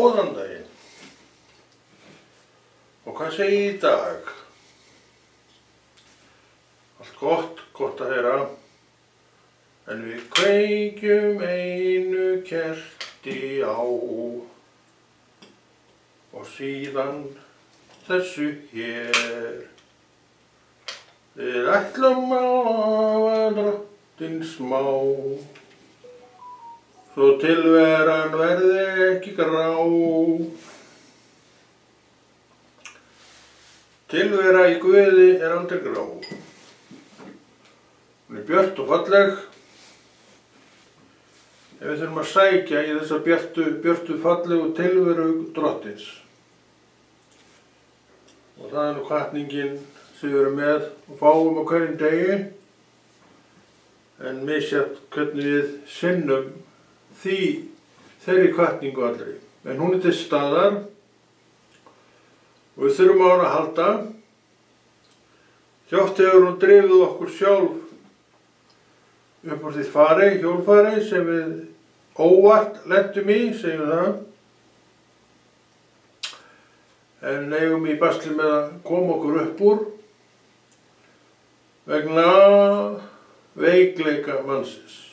Góðan daginn. Og hvað segir í dag? Allt gott að heyra. En við kveikjum einu kerti á. Og síðan þessu hér. Við ætlum að drottinn smá. Svo tilveran verði ekki grá. Tilvera í Guði aldrei grá. Hún björt og falleg. En við þurfum að sækja í þessa björtu fallegu tilveru drottins. Og það nú hvatningin sem við erum með og fáum á hverjum degi. En misjafnt hvernig við sinnum þeirri hvatningu allri. En hún til staðar og við þurfum á hana að halda. Hjátt hefur hún drifið okkur sjálf upp úr því hjólfari sem við óvart lentum í, segjum það. En eigum í basli með að koma okkur upp úr vegna veikleika mannsins.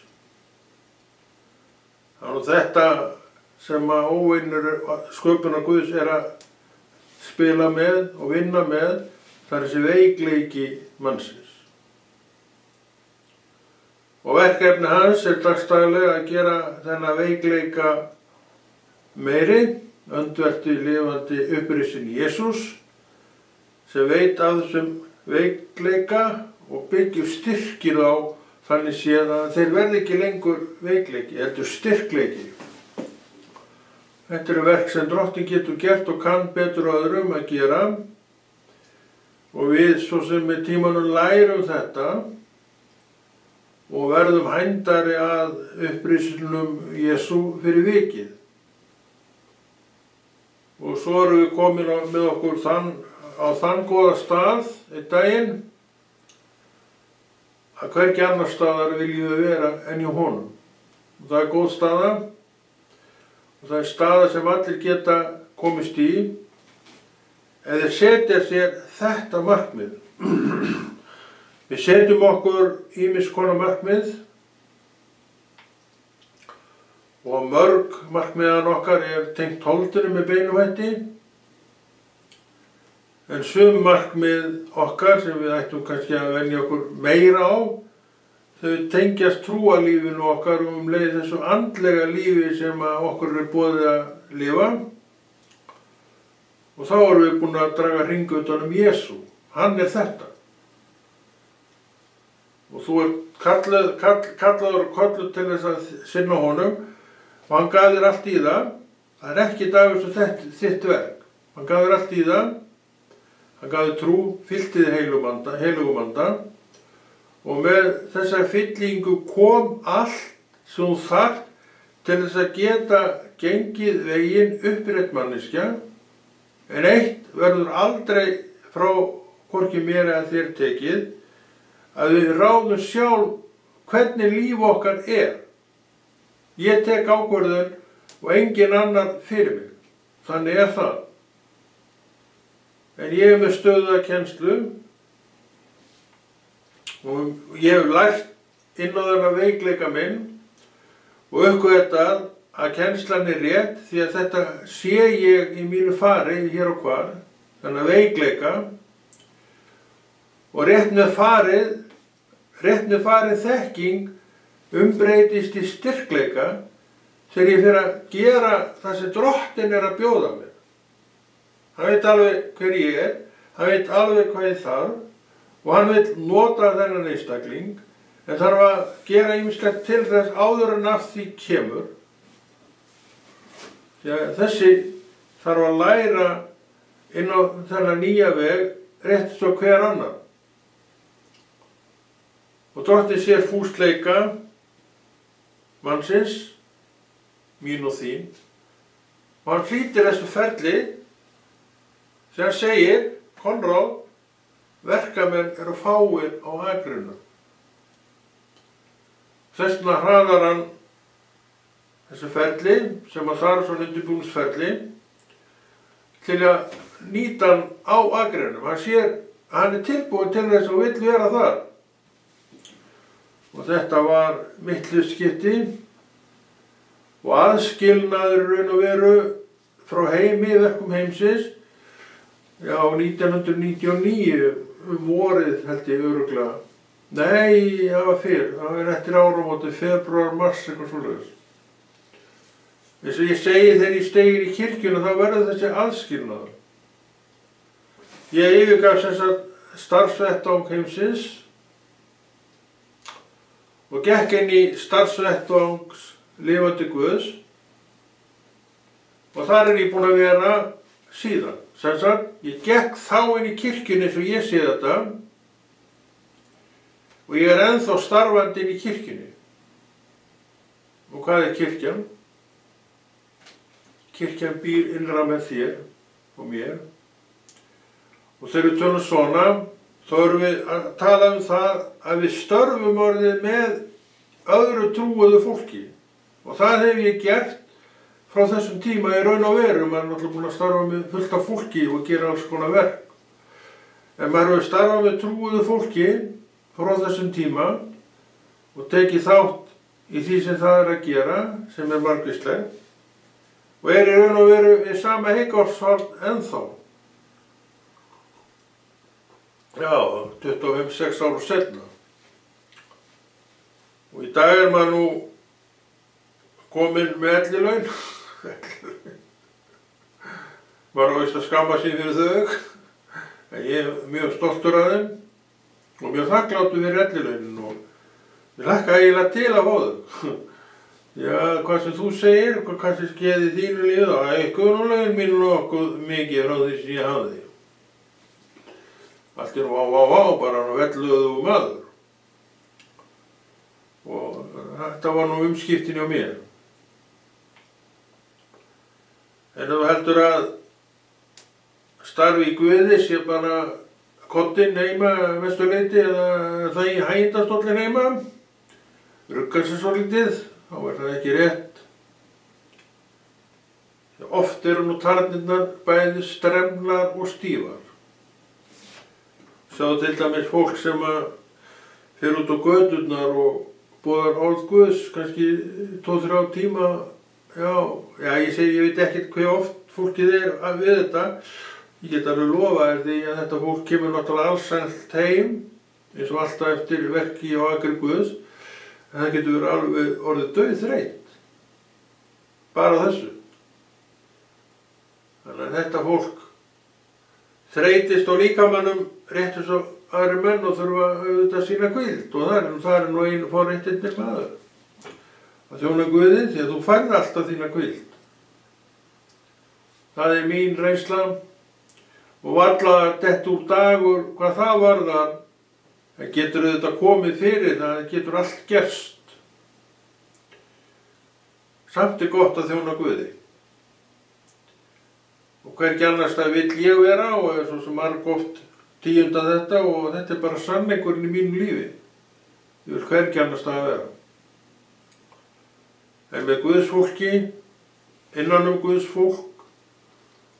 Það er þetta sem að óvinnur sköpunar Guðs að spila með og vinna með, það er þessi veikleiki mannsins. Og verkefni hans dagstaglega að gera þennan veikleika meiri, öndverti lifandi upprisin Jesús, sem veit af þessum veikleika og byggjur styrkir á þannig séð að þeir verði ekki lengur veikleiki, heldur styrkleiki. Þetta eru verk sem Drottinn getur gert og kann betur á öðrum að gera og við svo sem með tímanum lærum þetta og verðum hændari að upprisunum Jesú fyrir vikið. Og svo erum við komin með okkur á þann góða stað einn daginn að hvergi annar staðar viljum við vera en í honum. Og það er góð staða og það er staða sem allir geta komist í ef þeir setja sér þetta markmið. Við setjum okkur ýmis konar markmið og mörg markmiðan okkar tengt holdinu með beinum hætti. En sum markmið okkar sem við ættum kannski að venja okkur meira á, þau tengjast trúarlífinu okkar og leið þessu andlega lífi sem okkur boðið að lifa. Og þá erum við búin að draga hring utan Jesú. Hann þetta. Og þú kallaður og kolluð til þess að sinna honum og hann gaf þér allt í það. Það er ekki dagur sem þitt verk. Hann gaf þér allt í það. Hann gaf þér trú, fyllti þig heilugum anda og með þessari fyllingu kom allt sem þú þarft til þess að geta gengið veginn upprétt manneskja en eitt verður aldrei frá hvorki mér eða þér tekið að við ráðum sjálf hvernig líf okkar er. Ég tek ákvörðun og engin annar fyrir mig. Þannig er það. En ég með stöðuga kennslu og ég hef lært inn á þennan veikleika minn og uppgötvað að kennslan er rétt því að þetta sé ég í mínu fari hér og hvar, þennan veikleika og rétt með farið þekking umbreytist í styrkleika þegar ég fer að gera það sem Drottinn að bjóða mér. Hann veit alveg hver ég hann veit alveg hvað ég þarf og hann vil nota þennan einstakling en þarf að gera ýmislegt til þess áður en af því kemur. Því að þessi þarf að læra inn á þennan nýja veg rétt svo hver annar. Og Drottinn sér fúsleika mannsins, mín og þín, og hann hlýtir þessu ferli sem hann segir, Konráð, verkamenn eru fáir á akrinu. Þess vegna hraðar hann þessu ferli sem að þarf svona undirbúningsferli til að nýta hann á akrinum. Hann sér að hann er tilbúinn til þess og vill vera þar. Og þetta var mitt hlutskipti og aðskilnaður raun og veru frá heimi, verkum heimsins, já, 1999, vorið held ég örugglega. Nei, það var fyrr, það var eftir áramóti, febrúar, mars, eitthvað svoleiðis. Eins og ég segi þegar ég steig í kirkjuna, þá verður þessi aðskilnaður. Ég yfirgaf sem sagt starfsvettvang heimsins og gekk inn í starfsvettvangs lifandi Guðs og þar er ég búinn að vera síðan. Sem sagt, ég gekk þá inn í kirkjunni eins og ég sé þetta og ég er ennþá starfandi inn í kirkjunni. Og hvað er kirkjan? Kirkjan býr innra með þér og mér. Og þegar við tölum svona, þá erum við að tala um það að við störfum orðið með öðru trúuðu fólki. Og það hef ég gert frá þessum tíma í raun og veru. Maður er náttúrulega búinn að starfa með fullt af fólki og gera alls konar verk. En maður hefur starfað með trúuðu fólki frá þessum tíma og tekið þátt í því sem það er að gera, sem er margvíslegt. Og er í raun og veru í sama hyggjárshald ennþá. Já, 25-6 ára seinna. Og í dag er maður nú kominn með ellilaun. Maður á víst að skamma sig fyrir þau. En ég er mjög stoltur af þeim og mjög þakkláttur fyrir ellilaunin og ég hlakka eiginlega til að fá þau. Já, hvað sem þú segir, hvað sem skeði þínu lífið, það er guðnulegin mín nokkuð mikið frá því sem ég hafði. Allt er vá, bara hann velluðu maður. Og þetta var nú umskiptin hjá mér. En ef þú heldur að starfi í Guði sé bara koddinn heima Vesturleiti eða það í hægindastóllin heima, ruggar sér svo lítið, þá er það ekki rétt. Oft eru nú tarnirnar bæði stremlar og stífar. Sá til dæmis fólk sem fer út á göturnar og boðar orð Guðs, kannski 2-3 tíma, já, ég segi, ég veit ekkert hve oft fólkið er við þetta. Ég get alveg lofa þér því að þetta fólk kemur náttúrulega allsælt heim, eins og alltaf eftir verki á akri Guðs, en það getur verið alveg orðið dauðþreytt. Bara þessu. Þannig að þetta fólk þreytist á líkamannum rétt eins og aðri menn og þurfa auðvitað að sýna hvíld og það er nú einu forréttindi maður. Að þjóna Guði því að þú færð alltaf þína hvíld. Það er mín reynsla og varla dett úr dagur hvað það varðar. Það getur auðvitað komið fyrir, það getur allt gerst. Samt er gott að þjóna Guði. Og hvergi annars það vill ég vera og er svo sem margoft tíunda þetta og þetta er bara sannleikurinn í mínu lífi. Ég vil hvergi annars það vera. En með Guðs fólki, innan Guðs fólk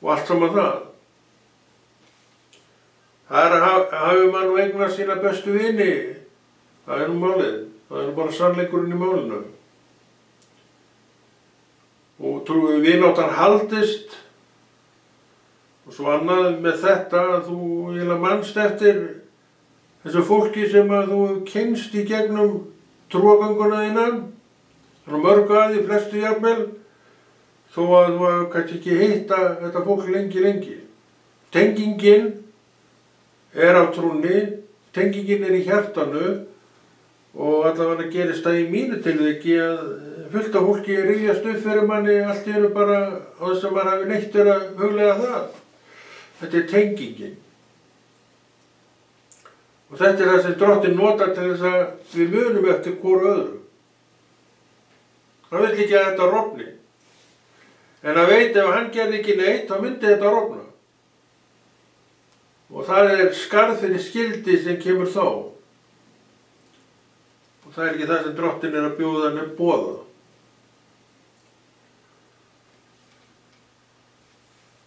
og allt saman það. Þar hafi mann nú eignast sína bestu vini. Það er nú málið. Það er nú bara sannleikurinn í málinu. Og trúi vináttan haldist. Og svo annað með þetta að þú eiginlega manst eftir þessu fólki sem að þú kynnst í gegnum trúagönguna þína. Það er mörg að því, flestu jafnvel, þó að þú hefur kannski ekki hitta þetta fólk lengi. Tengingin er á trúnni, tengingin er í hjartanu og allavega gerist það í mínu tilviki að fullt af fólki rifjast upp fyrir manni allt í einu bara á þess að maður hafi neitt að huglega það. Þetta er tengingin. Og þetta er það sem Drottinn notar til þess að við munum eftir hvoru öðru. Hann vill ekki að þetta rofni. En að veit ef hann gerði ekki neitt, þá myndi þetta rofna. Og það er skarð fyrir skildi sem kemur þá. Og það er ekki það sem Drottinn er að bjóða nefn boða.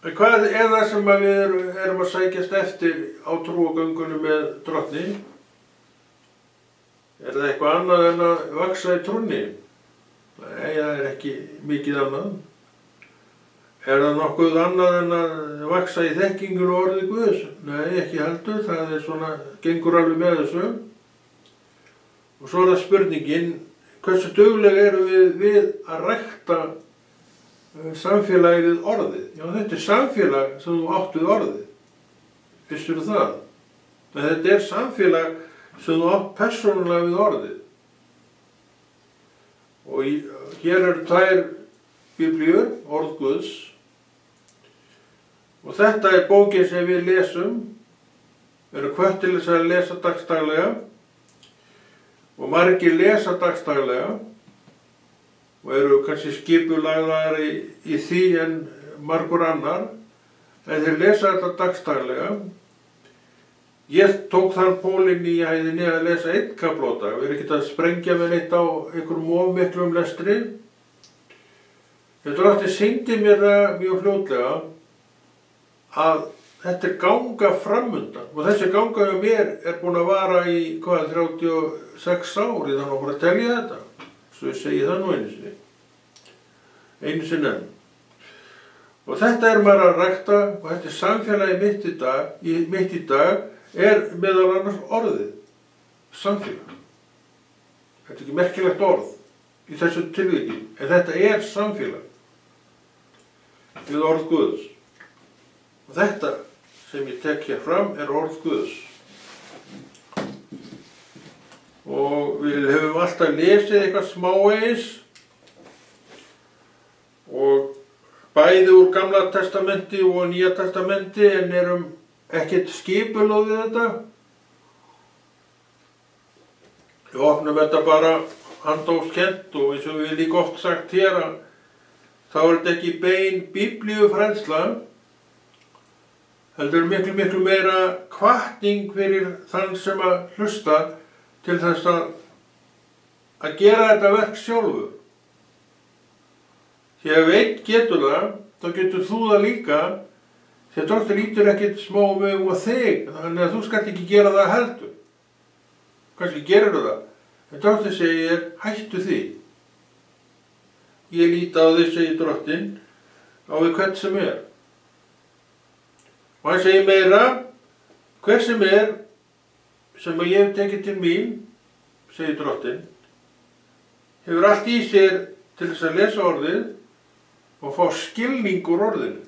En hvað er það sem við erum að sækjast eftir á trúagöngunum með Drottni? Er það eitthvað annað en að vaxa í trúnni? Nei, það er ekki mikið annað. Er það nokkuð annað en að vaxa í þekkingun og orði Guðs? Nei, ekki heldur, það er svona, gengur alveg með þessu. Og svo er það spurningin, hversu dugleg erum við að rækta samfélagið við orðið? Já, þetta er samfélag sem þú átt við orðið. Vissirðu það? En þetta er samfélag sem þú átt persónulega við orðið. Og hér eru 2 biblíur, orð Guðs. Og þetta er bókin sem við lesum. Við erum hvött til þess að lesa dagsdaglega. Og margir lesa dagsdaglega. Og eru kannski skipulagðar í því en margur annar. En þeir lesa þetta dagsdaglega. Ég tók þann pólinn í hæðinni að lesa 1 kafla á dag. Við erum ekkert að sprengja með neitt á einhverjum of miklum lestri. Drottinn sýndi mér það mjög fljótlega að þetta er ganga framundan. Og þessi ganga hjá mér er búin að vara í 36 ár. Ég þarf nú bara að telja þetta. Svo ég segi það nú einu sinni. Einu sinni enn. Og þetta er maður að rækta og þetta er samfélagi mitt í dag er meðal annars orðið. Samfélag. Þetta er ekki merkilegt orð í þessu tilviki. En þetta er samfélag. Við orð Guðs. Og þetta sem ég tek hér fram er orð Guðs. Og við höfum alltaf lesið eitthvað smávegis og bæði úr Gamla testamenti og Nýja testamenti en erum ekkert skipulögð við þetta. Við opnum þetta bara handófskennt og eins og við líka oft sagt hér að þá er þetta ekki bein biblíufræðsla, heldur miklu meira hvatning fyrir þann sem að hlusta til þess að gera þetta verk sjálfur. Því ef einn getur það, þá getur þú það líka, því að Drottinn lítur ekkert smá um á þig, þannig að þú skalt ekki gera það heldur. Kannski gerir það, en Drottinn segir, hættu því. Ég lít á þig, segir Drottinn, á við hvern sem er. Og hann segir meira, hver sem er, sem að ég hef tekið til mín, segir Drottinn, hefur allt í sér til þess að lesa orðið og fá skilning úr orðinu.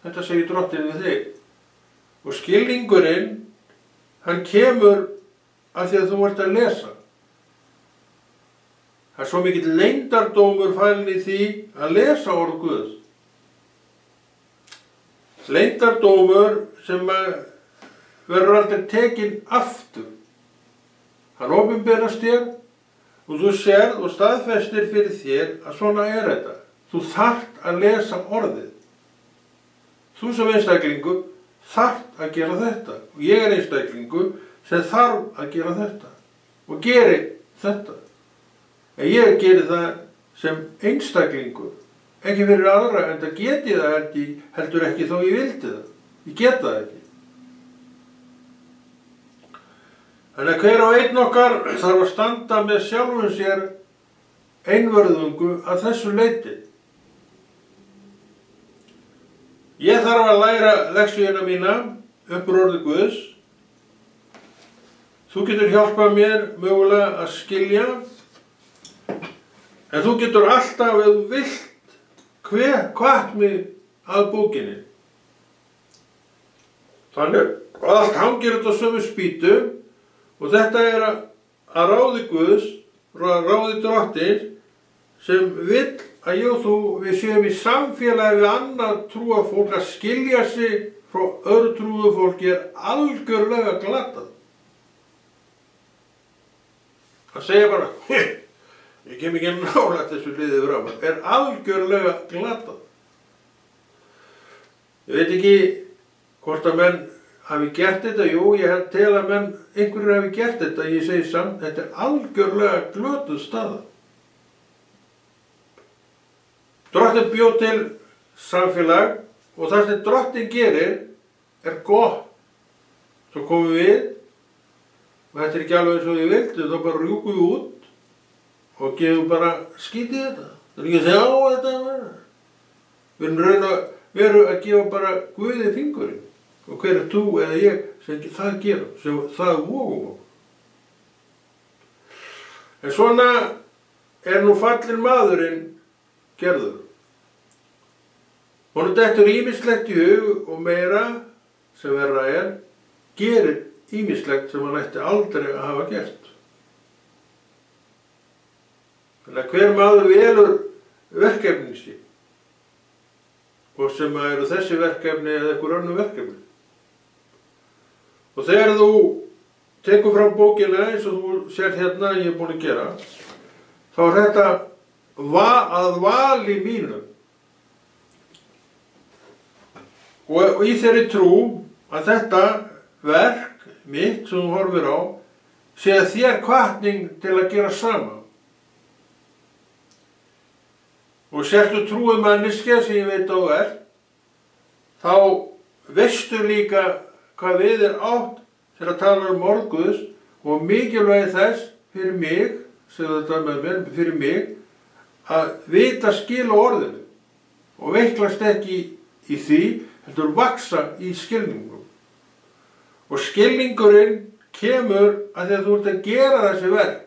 Þetta segir Drottinn við þig. Og skilningurinn, hann kemur af því að þú ert að lesa. Það er svo mikill leyndardómur falinn í því að lesa orð Guðs. Leyndardómur sem verður aldrei tekinn aftur. Hann opinberast þér og þú sérð og staðfestir fyrir þér að svona er þetta. Þú þarft að lesa orðið. Þú sem einstaklingur þarft að gera þetta. Og ég er einstaklingur sem þarf að gera þetta. Og geri þetta. En ég geri það sem einstaklingur. Ekki fyrir aðra, en það geti það heldur ekki þó ég vildi það. Ég get það ekki. Þannig að hver og einn okkar þarf að standa með sjálfum sér einvörðungu að þessu leyti. Ég þarf að læra lexíuna mína upp úr orði Guðs. Þú getur hjálpað mér mögulega að skilja, en þú getur alltaf, ef þú vilt, hvatt mig að bókinni. Þannig að allt hangir þetta á sömu spýtu og þetta er að ráði Guðs, ráði Drottins sem vill að ég og þú við séum í samfélagi við annað trúarfólk. Að skilja sig frá öðru trúarfólki er algjörlega glatað. Að segja bara, ég kem ekki nálægt þessu liðið fram, er algjörlega glatað. Ég veit ekki hvort að menn hafi gert þetta. Jú, ég tel að einhverjir hafi gert þetta. Ég segi samt, þetta er algjörlega glötuð staða. Drottinn bjó til samfélag og það sem Drottinn gerir er gott. Svo komum við og þetta er ekki alveg eins og við vildum, þá bara rjúkum við út og gefum bara skít í þetta. Það er ekki að segja á þetta. Við erum raun að veru að gefa bara Guði fingurinn. Og hver er þú eða ég sem það gerum, sem það vogum okkur. En svona er nú fallinn maðurinn Gerður. Honum dettur ýmislegt í hug og meira sem verra gerir ýmislegt sem hann ætti aldrei að hafa gert. Þannig að hver maður velur verkefnin sín, hvort sem eru þessi verkefni eða einhver önnur verkefni. Og þegar þú tekur fram bókina eins og þú sér hérna ég er búin að gera, þá er þetta að vali mínu. Og í þeirri trú að þetta verk mitt sem þú horfir á sé að þér hvatning til að gera sama. Og sértu trúið manneskja sem ég veit á þá veistu líka hvað við átt þegar að tala orð Guðs og mikilvægi þess fyrir mig, segðu þetta með mér, fyrir mig að vita skil á orðinu og veiklast ekki í því, heldur vaksa í skilningum. Og skilningurinn kemur að því að þú ert að gera þessi verk.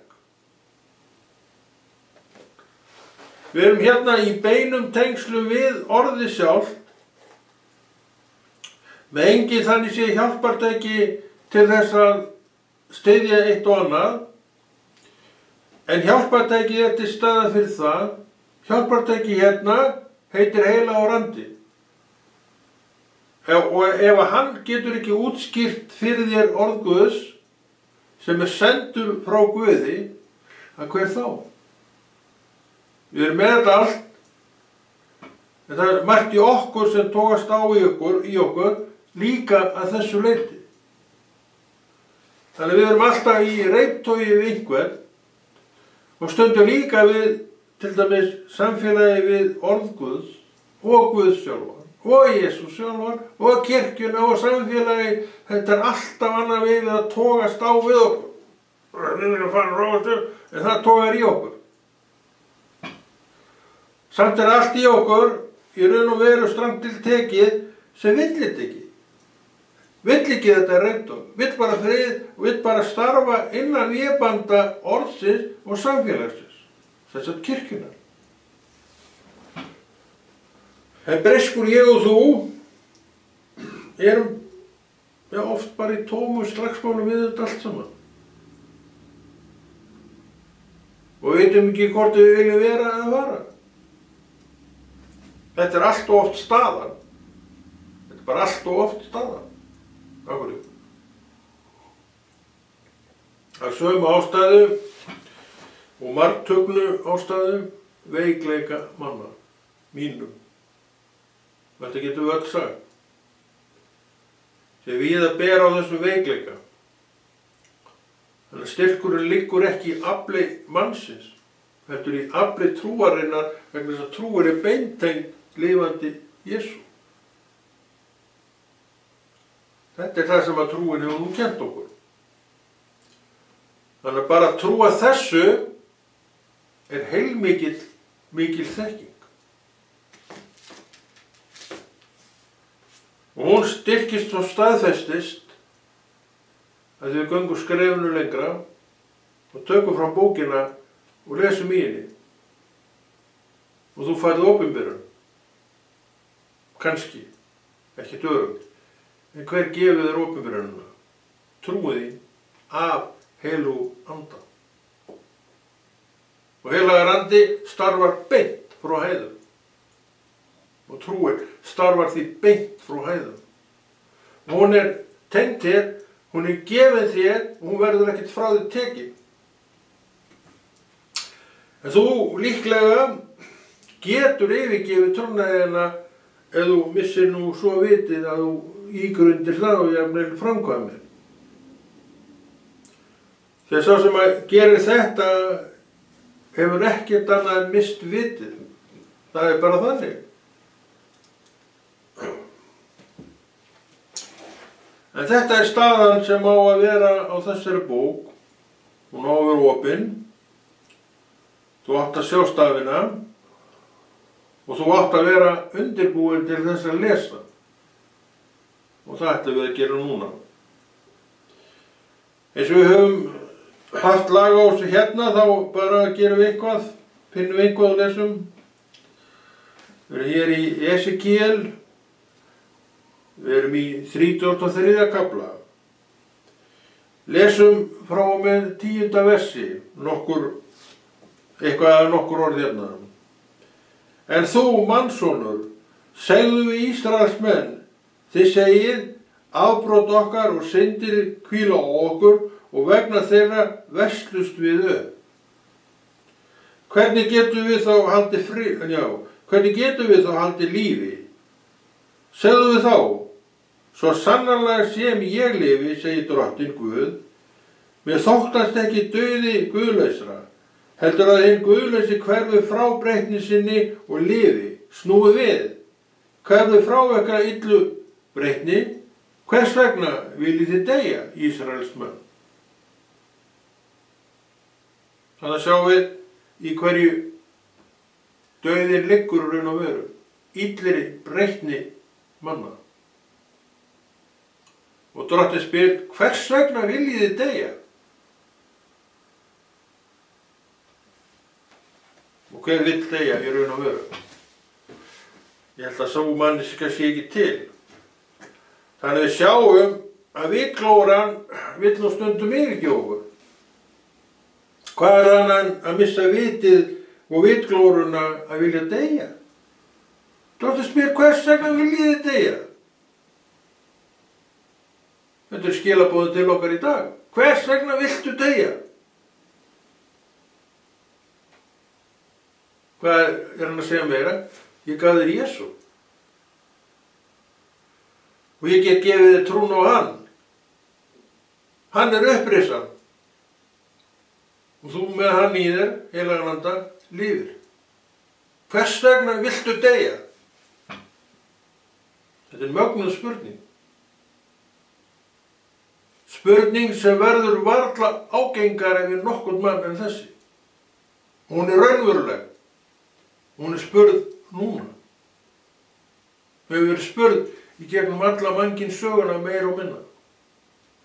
Við erum hérna í beinum tengslum við orðið sjálft, með engin þannig sé hjálpartæki til þess að styðja eitt og annað, en hjálpartækið til staðar fyrir það. Hjálpartæki hérna heitir heilagur andi. Og ef hann getur ekki útskýrt fyrir þér orð Guðs sem sendur frá Guði, að hver þá? Við erum með þetta allt, en það er margt í okkur sem tókast á í okkur líka að þessu leyti. Þannig við erum alltaf í reiptogi við einhvern og stundum líka við til dæmis samfélagi við orð Guðs og Guðs sjálfan og Jesús sjálfan og kirkjuna og samfélagi. Þetta er alltaf annað við að tókast á við okkur. Við viljum fara róstu, en það tókar í okkur. Samt er allt í okkur í raun og veru strangt til tekið sem vill þetta ekki. Vill ekki þetta reiptog, vill bara frið og vill bara starfa innan vébanda orðsins og samfélagsins, þess að kirkjuna. En breskur ég og þú erum oft bara í tómu slagsmálum við þetta allt saman. Og veitum ekki hvort við viljum vera eða vara. Þetta er allt og oft staðan. Þetta er bara allt og oft staðan. Af hverju? Af sömu ástæðu og margtögnu ástæðu veikleika manna, mínum. Þetta getum við öll sagt. Þegar við að bera á þessum veikleika. Þannig að styrkurinn liggur ekki í afli mannsins, heldur í afli trúarinnar vegna þess að trúin er beintengd lifandi Jesú. Þetta er það sem að trúin hefur nú kennt okkur. Þannig að bara að trúa þessu er heilmikil þekking. Og hún styrkist og staðfestist að við göngum skrefinu lengra og tökum frá bókina og lesum í henni. Og þú færð opinberun. Kannski, ekki örugt. En hver gefur þér opinberunina? Trúið þín af heilugum anda. Og heilagur andi starfar beint frá hæðum. Og trúin starfar því beint frá hæðum. Hún er tengd þér, hún er gefin þér og hún verður ekkert frá þér tekin. En þú líklega getur yfirgefið trúnaðina ef þú missir nú svo vitið að þú ígrundir það og jafnvel framkvæmir. Þegar sá sem að gerir þetta hefur ekkert annað en mist vitið. Það er bara þannig. En þetta er staðan sem á að vera á þessari bók. Hún á að vera opin. Þú átt að sjá stafina og þú átt að vera undirbúin til þess að lesa. Og það ætlum við að gera núna. Eins og við höfum haft lag á þessu hérna, þá bara gerum við eitthvað, finnum við eitthvað og lesum. Við erum hér í Esekiel, við erum í 33. kafla. Lesum frá og með 10. versi, nokkur orð hérna. En þú, mannssonur, segðu við Ísraels menn, þið segið, afbrot okkar og syndir hvíla á okkur og vegna þeirra verslust við upp. Hvernig getum við þá haldið lífi? Segðu við þá, svo sannarlega sem ég lifi, segir drottinn Guð, mér þóttast ekki dauði guðlausra, heldur að hinn guðlausi hverfi frá breytni sinni og lifi, snúi við, hverfi frá eitthvað illu breytni, hvers vegna viljið þið deyja, Ísraels menn? Þannig að sjáum við í hverju dauðinn liggur raun og veru, illri breytni manna. Og drottinn spyr, hvers vegna viljið þið deyja? Og hver vill deyja í raun og veru? Ég held að sá manneska sé ekki til. Þannig við sjáum að vitglóran vill nú stundum yfirgefa okkur. Hvað er hann að missa vitið og vitglóruna að vilja deyja? Drottinn spyr, hvers vegna viljið þið deyja? Þetta er skilaboðið til okkar í dag. Hvers vegna viltu deyja? Hvað er hann að segja meira? Ég gaf þér Jesú. Og ég get gefið þér trún á hann. Hann er upprisan. Og þú með hann í þér, heilagan anda, lifir. Hvers vegna viltu deyja? Þetta er mögnuð spurning. Spurning sem verður varla ágengari við nokkurn mann en þessi. Hún er raunveruleg. Hún er spurð núna. Hefur verið spurð í gegnum alla mannkins söguna meira og minna.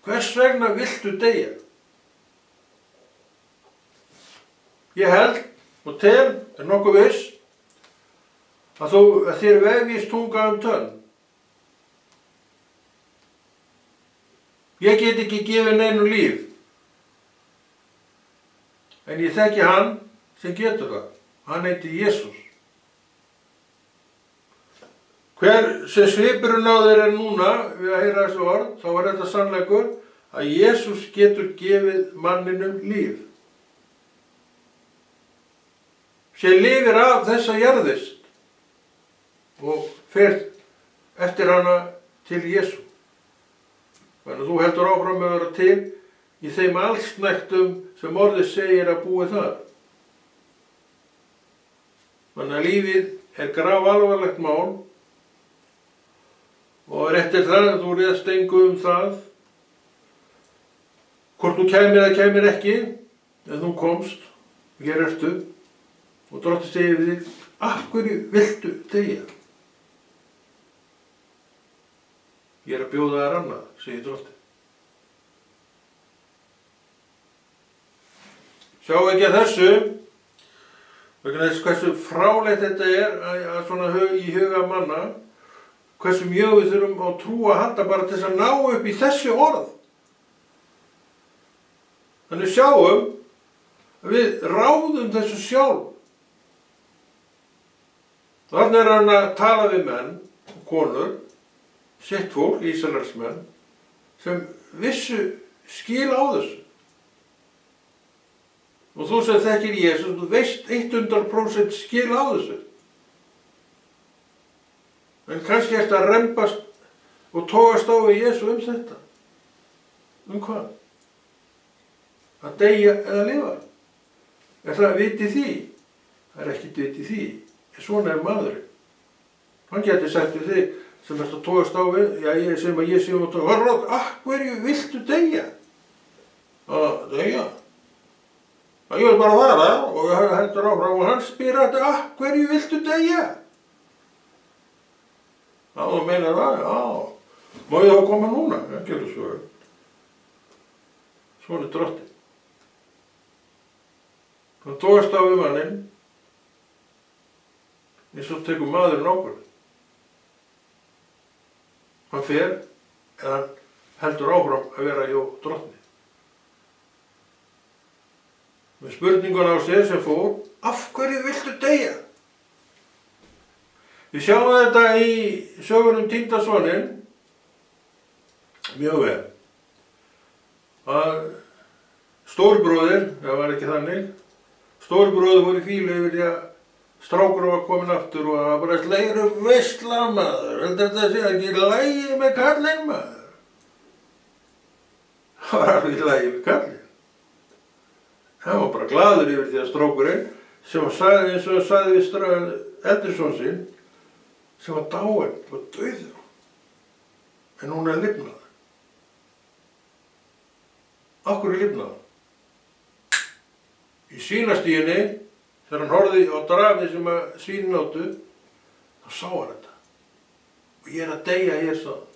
Hvers vegna viltu deyja? Ég held og tel, er nokkuð viss, að þér vefjist tunga tönn. Ég get ekki gefið neinu líf, en ég þekki hann sem getur það. Hann heitir Jesús. Hver sem svipurinn á þér er núna við að heyra þessu orð, þá er þetta sannleikur að Jesús getur gefið manninum líf. Sem lifir af þessa jarðvist og fer eftir hana til Jesú. Þannig að þú heldur áfram að vera til í þeim allsnægtum sem orðið segir að búi þar. Þannig að lífið er grafalvarlegt mál og er eftir það að þú réðst engu það hvort þú kæmir eða kæmir ekki en þú komst og hér ertu og Drottinn segir við þig, af hverju viltu deyja? Ég er að bjóða þér annað, segir Drottinn. Sjá ekki að þessu, vegna þess hversu frálegt þetta er að svona í huga manna, hversu mjög við þurfum á trú að halda bara til þess að ná upp í þessi orð. Þannig sjáum að við ráðum þessu sjálf. Þannig er hann að tala við menn og konur, sitt fólk, Ísraels menn, sem vissu skil á þessu. Og þú sem þekkir Jesús, þú veist 100% skil á þessu. En kannski ertu að rembast og togast á við Jesú þetta. Hvað? Að deyja eða lifa. Er það viti því? Það er ekkert viti því. En svona er maðurinn. Hann geti sagt við þig, sem ertu að tókast á við, já, sem að ég sé að tóka, hverju viltu deyja? Deyja? Ég vil bara fara og ég heldur áfram og hann spyr þetta, hverju viltu deyja? Já, þú meinar það, já. Má ég þá koma núna? Það gerur svo. Svona drottinn. Hann tókast á við manninn, eins og tekur maðurinn ákvörðun. Hann fer, en hann heldur áfram að vera hjá drottni. Með spurningun á sér sem fór, af hverju viltu deyja? Við sjáum þetta í sögunum týnda soninn, mjög vel. Að stórbróðir, það var ekki þannig, stórbróðir fór í fílu yfir því að strákur var komin aftur og það var bara slegru veistla maður, heldur þetta að segja ekki í lagi með kallinn maður. Það var alveg í lagi með kallinn. Hann var bara glaður yfir því að strákurinn, sem sagði, eins og sagði við eldri son sinn, sem var dáinn, var dauður, en hún lifnaði. Af hverju lifnaði? Í svínastíunni, þegar hann horfði á drafið sem að svínin áttu, þá sá hann þetta. Og ég er að deyja hér, sagði hann.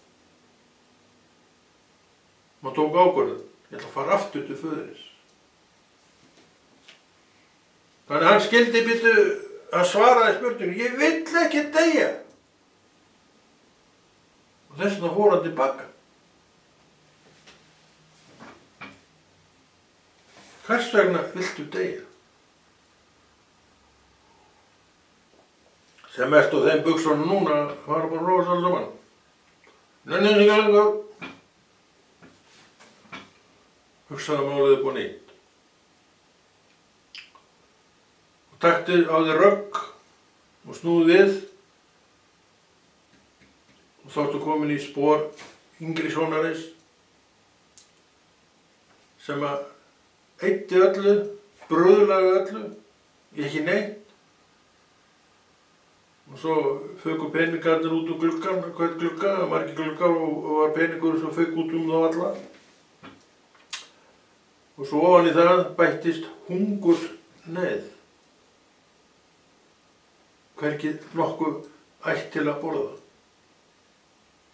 Maður tók ákvörðun, ég ætla að fara aftur til föðurins. Þannig að hann skildi býttu að svaraði spurningu, ég vill ekki deyja. Og þess vegna fór hann tilbaka. Hvers vegna viltu deyja? Sem ert á þeim buxunum núna, fara bara róast alls saman. Nennið ekki lengur. Hugsaðu málið upp á nýtt. Og taktu á þér rögg og snúðu við. Og þá ertu komin í spor yngri sonarins sem að eyddi öllu, bröðlaði öllu, ekki neitt. Og svo fuku peningarnir út úr gluggan, hvern glugga, margir gluggar og var peningur sem fuk út þá alla. Og svo ofan í það bættist hungursneyð. Hvergi nokkuð ætt til að borða.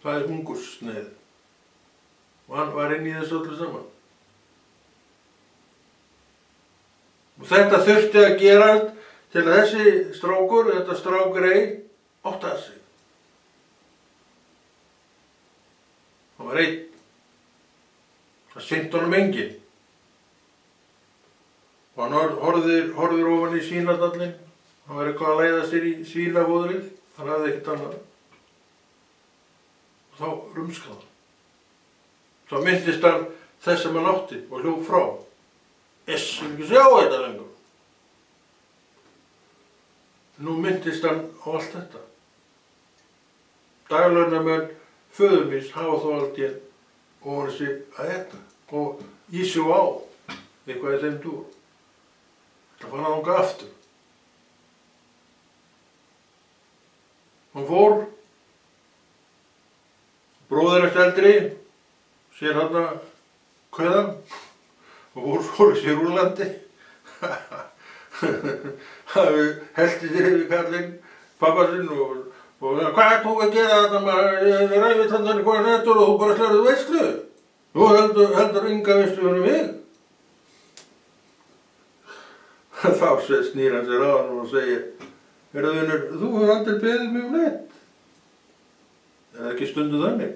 Það er hungursneyð. Og hann var inn í þessu öllu saman. Og þetta þurfti að gerast til að þessi strákur, þetta strákurey, áttaði sig. Hann var einn. Það sinnti honum enginn. Og hann horfir ofan í svínadallinn. Hann var eitthvað að leiða sér í svínafóðrið. Hann hafði ekkert annað. Og þá rumskaði hann. Svo myndist hann þess sem hann átti og hljóp frá. Ég vil ekki sjá þetta lengur. Nú myndist hann á allt þetta. Daglaunamenn föður míns hafa þó alltaf ofan sig að eta og í sig á eitthvað í þeim dúr. Það fann hann þangað aftur. Hann fór, bróðir eftir eldri, sér hann að kveða og fór sér úr landi. Það heldi sér yfir kallinn, pappa sinn og hvað tók að gera þetta maður, ég ræfið þannig hvað nættur og þú bara slærðu veislu. Þú heldur enga veislu fyrir mig. Þá snýr hann sér á hann og segir, heyrðu vinur, þú hefur aldrei beðið mig neitt. Er það ekki stundu þannig?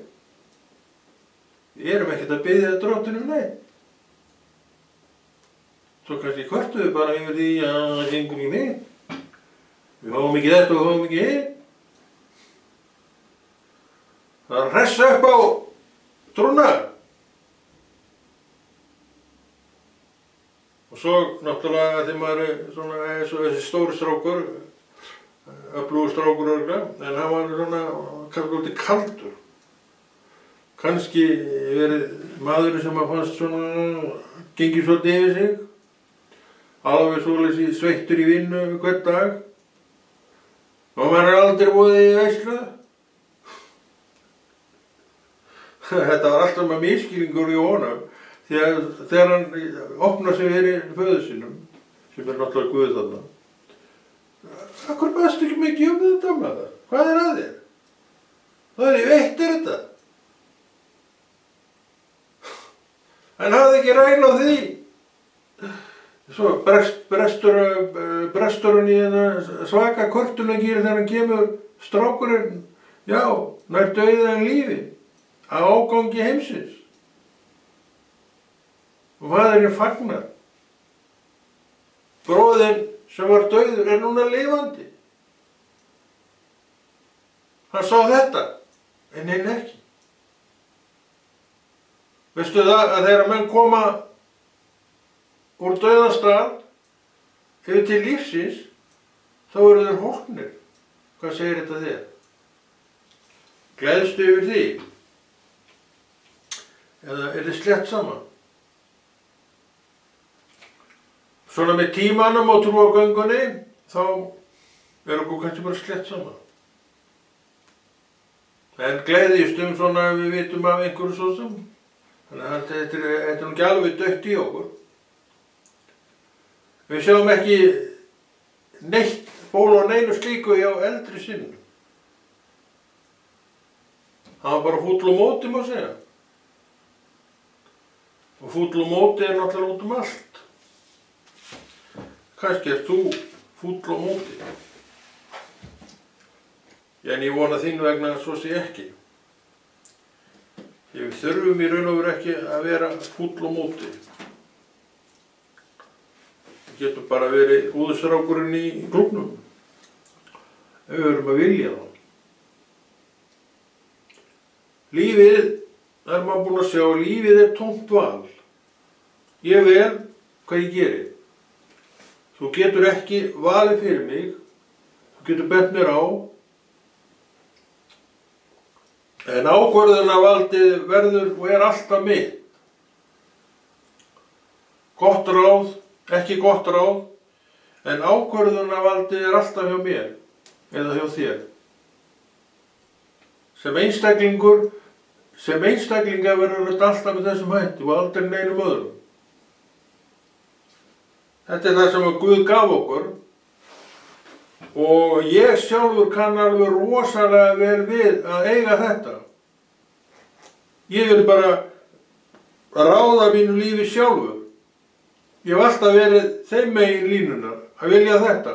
Við erum ekkert að biðja drottinn neitt. Svo kannski kvörtuðu bara yfir því að það gengur ekki neitt. Við fáum ekki þetta og við fáum ekki hitt. Það er að hressa upp á trúna. Og svo náttúrulega þegar maður er svona eins og þessi stóri strákur, öflugur strákur örgulega, en hann var svona kannski kaldur. Kannski verið maðurinn sem að fannst svona, gengið svolítið yfir sig. Alveg svoleiðis sveittur í vinnu hvern dag. Og maður er aldrei boðið í veislu. Þetta var alltaf með misskilningur í honum þegar hann opnar sig fyrir föður sínum, sem náttúrulega Guð þarna. Akkur baðstu ekki mikið þetta maður? Hvað að þér? Það ég veittir þetta. Hann hafði ekki ræn á því. Svo brestur hann í svaka kortunagýri þegar hann kemur strákurinn, já, nær dauðan lífi á ágangi heimsins. Og faðirinn fagnar. Bróðinn sem var dauður núna lifandi. Hann sá þetta, en hinn ekki. Veistu það að þegar menn koma úr dauðastað yfir til lífsins, þá eru þeir hólknir. Hvað segir þetta þér? Gleðstu yfir því? Eða er þið slett saman? Svona með tímanum og trúargöngunni, þá er okkur kannski bara slett saman. En gleðjumst svona ef við vitum af einhverju svo sem. Þannig að þetta er nú ekki alveg dautt í okkur. Við sjáum ekki neitt ból og neinu slíku hjá eldri sinnum. Það var bara fúll og móti, má segja. Og fúll og móti er náttúrulega út um allt. Kannski ert þú fúll og móti. En ég vona þín vegna að svo sé ekki. Við þurfum í raun og veru ekki að vera fúll og móti. Við getum bara verið úðsrákurinn í klúbbnum. Við verum að vilja þá. Lífið, það er maður búinn að sjá, lífið er tómt val. Ég vel hvað ég geri. Þú getur ekki valið fyrir mig. Þú getur bent mér á. En ákvörðunarvaldið verður og er alltaf mitt. Gott ráð, ekki gott ráð, en ákvörðunarvaldið er alltaf hjá mér eða hjá þér. Sem einstaklinga verður þetta alltaf með þessum hætti og aldrei neinum öðrum. Þetta er það sem að Guð gaf okkur og ég sjálfur kann alveg rosalega vel við að eiga þetta. Ég vil bara ráða mínu lífi sjálfur. Ég hef alltaf verið þeim megin línunar að vilja þetta.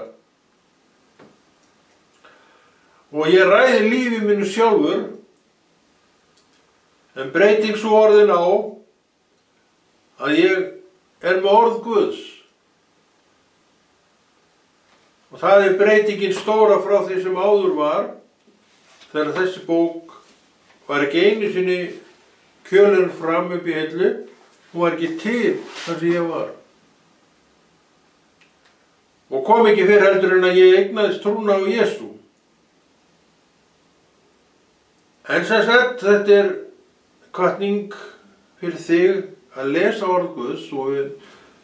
Og ég ræði lífi mínu sjálfur, en breyting svo orðin á að ég er með orð Guðs. Og það er breytingin stóra frá því sem áður var, þegar þessi bók var ekki einu sinni kjölinn fram upp í hillu, hún var ekki til þar sem ég var. Og kom ekki fyrir heldur en að ég eignaðist trúna á Jesú. En sem sagt, þetta er hvatning fyrir þig að lesa orð Guðs og við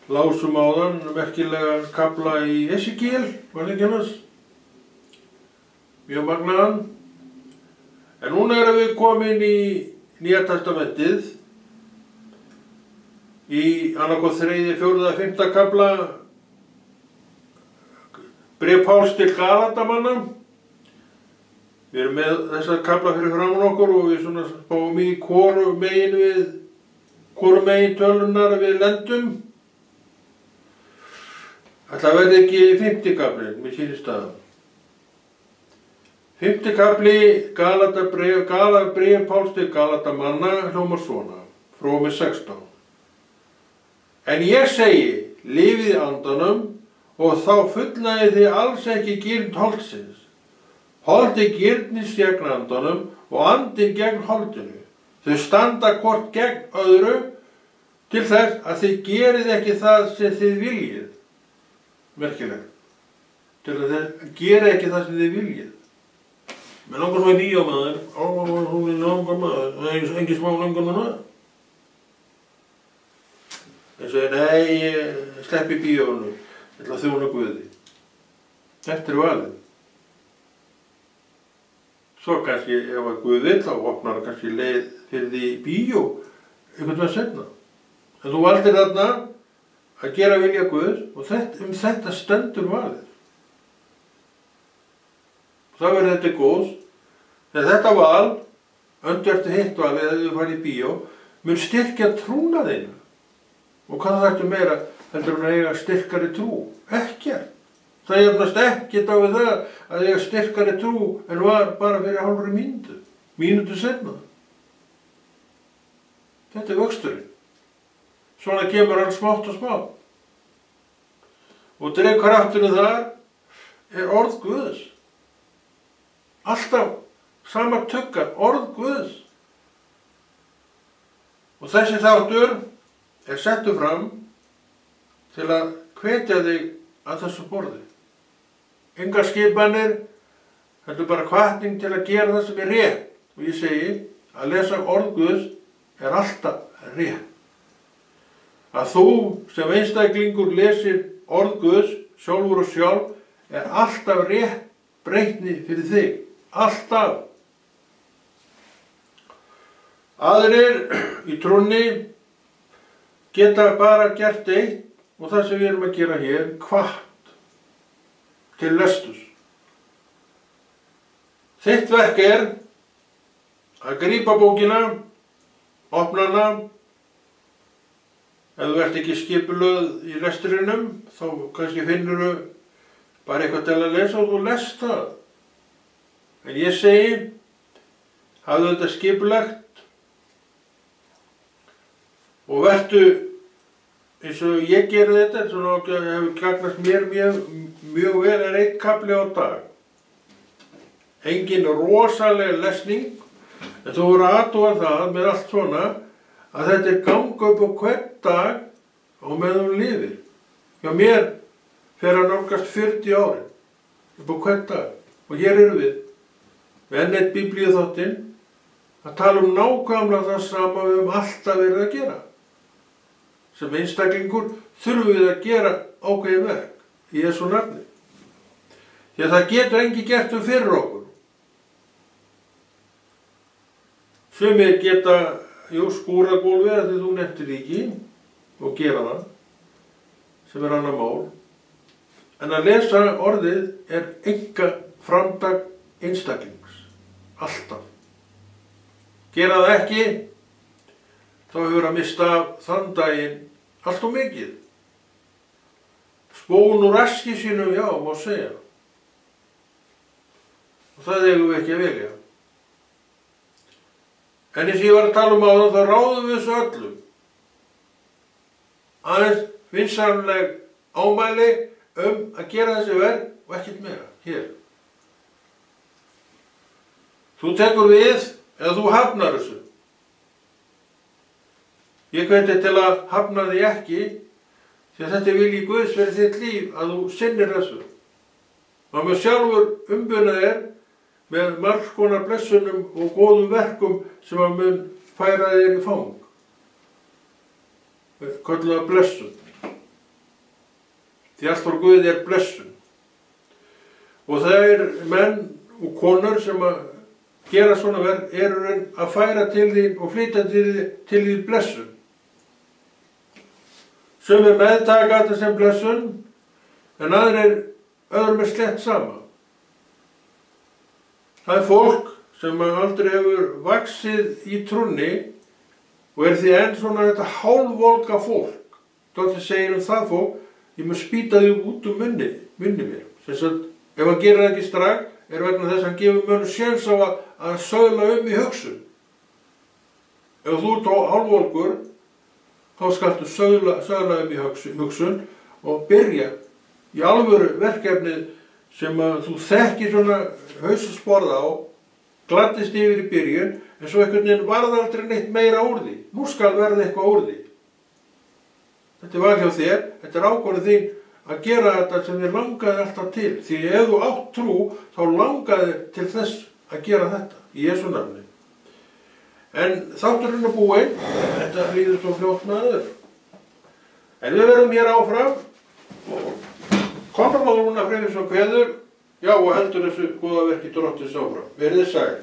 lásum áðan merkilega kafla í Esekiel, var það ekki annars? Mjög magnaðan. En núna erum við komin í Nýja testamentið, í annarkoð 3., 4., 5. kafla, bréf Páls til Galatamanna. Við erum með þessa kafla fyrir framan okkur og við svona spáum í hvoru megin tölunar við lendum. Það verði ekki 5. kaflinn, mér sýnist það. 5. kafli bréf Páls til Galatamanna hljómar svona, frá og með 16. En ég segi, lifið í andanum og þá fullnægið þið alls ekki girnd holdsins. Holdið girnist gegn andanum og andinn gegn holdinu. Þau standa hvort gegn öðru til þess að þið gerið ekki það sem þið viljið. Merkilegt. Til að þið gerið ekki það sem þið viljið. Mér langar svo í bíó maður. Hún er langar maður. Það er engin smá langar núna. Ég segi, nei, ég sleppi bíónu. Ég ætla að þjóna Guði. Þetta er valið. Svo kannski ef að Guð vill þá opnar kannski leið fyrir því bíó einhvern veginn seinna. En þú valdir þarna að gera vilja Guðs og þetta stendur valið. Það verður þetta góðs. Þegar þetta val, öndvertu hitt valið eða þú farið í bíó, mun styrkja trúna þínu. Og hvað þarftu meira heldur en að eiga styrkari trú? Ekkert. Það jafnast ekkert á við það að eiga styrkari trú en var bara fyrir hálfri mínútu. Mínútu seinna. Þetta vöxturinn. Svona kemur hann smátt og smátt. Og drifkrafturinn þar orð Guðs. Alltaf sama tuggan, orð Guðs. Og þessi þáttur settur fram til að hvetja þig að þessu borði. Engar skipanir, þetta bara hvatning til að gera það sem rétt. Og ég segi að lesa orð Guðs alltaf rétt. Að þú sem einstaklingur lesir orð Guðs sjálfur og sjálf alltaf rétt breytni fyrir þig. Alltaf. Aðrir í trúnni geta bara gert eitt og það sem við erum að gera hér, hvatt til lesturs. Þitt verk að grípa bókina, opna hana. Ef þú ert ekki skipulögð í lesturinnum, þá kannski finnur þú bara eitthvað til að lesa og þú lest það. En ég segi, hafðu þetta skipulagt og vertu eins og ég geri þetta, svona hefur gagnast mér mjög vel einn kafli á dag. Engin rosaleg lesning, en þú voru að athuga það með allt svona að þetta ganga upp á hvern dag á meðan þú lifir. Já, mér fer að nálgast 40 árin upp á hvern dag. Og hér erum við með enn eitt biblíuþáttinn að tala nákvæmlega það sama við alltaf verið að gera. Sem einstaklingur þurfum við að gera ákveðið verk í Jesú nafni. Því að það getur engi gert fyrir okkur. Sumir geta skúra gólfið að því þú nefntir ekki og gera það, sem annar mál. En að lesa orðið enga framtak einstaklings. Alltaf. Gera það ekki, þá hefur að mista þann daginn allt og mikið. Spón úr raski sínum, já, má segja. Og það eigum við ekki að velja. En eins og ég var að tala áðan, þá ráðum við þessu öllum. Aðeins vinsamleg ámæli að gera þessi verk og ekkert meira, hér. Þú tekur við eða þú hafnar þessu. Ég hveti til að hafna því ekki, því að þetta vilji Guðs fyrir þitt líf að þú sinnir þessu. Og með sjálfur umbunað með margs konar blessunum og góðum verkum sem að mun færa þér í fang. Kallar það blessun. Því allt frá Guði blessun. Og það menn og konur sem að gera svona verk að færa til þín og flytja til þín blessun. Sumir meðtaka þetta sem blessun, en öðrum slett sama. Það fólk sem aldrei hefur vaxið í trúnni og því enn svona þetta hálfvolga fólk. Dóttir segir það fólk, ég mun spýta því út munni mér. Þess að ef hann gerir það ekki strax, vegna þess að hann gefur mönnum séns á að sögla í hugsun. Ef þú ert hálfvolgur, þá skaltu sögla í hugsun og byrja í alvöru verkefnið sem að þú þekkir svona hausasporða á, gladdist yfir í byrjun, en svo einhvern veginn varð aldrei neitt meira úr því. Nú skal verða eitthvað úr því. Þetta var hjá þér, þetta ákvörðun þín að gera þetta sem þér langaði alltaf til. Því ef þú átt trú, þá langaði til þess að gera þetta í Jesú nafni. En þátturinn búinn, þetta líður svo fljótt með öður. En við verðum hér áfram og Konráð Rúnar Friðriksson kveður Já, og heldur þessu góða verki Drottins áfram. Verið sæl.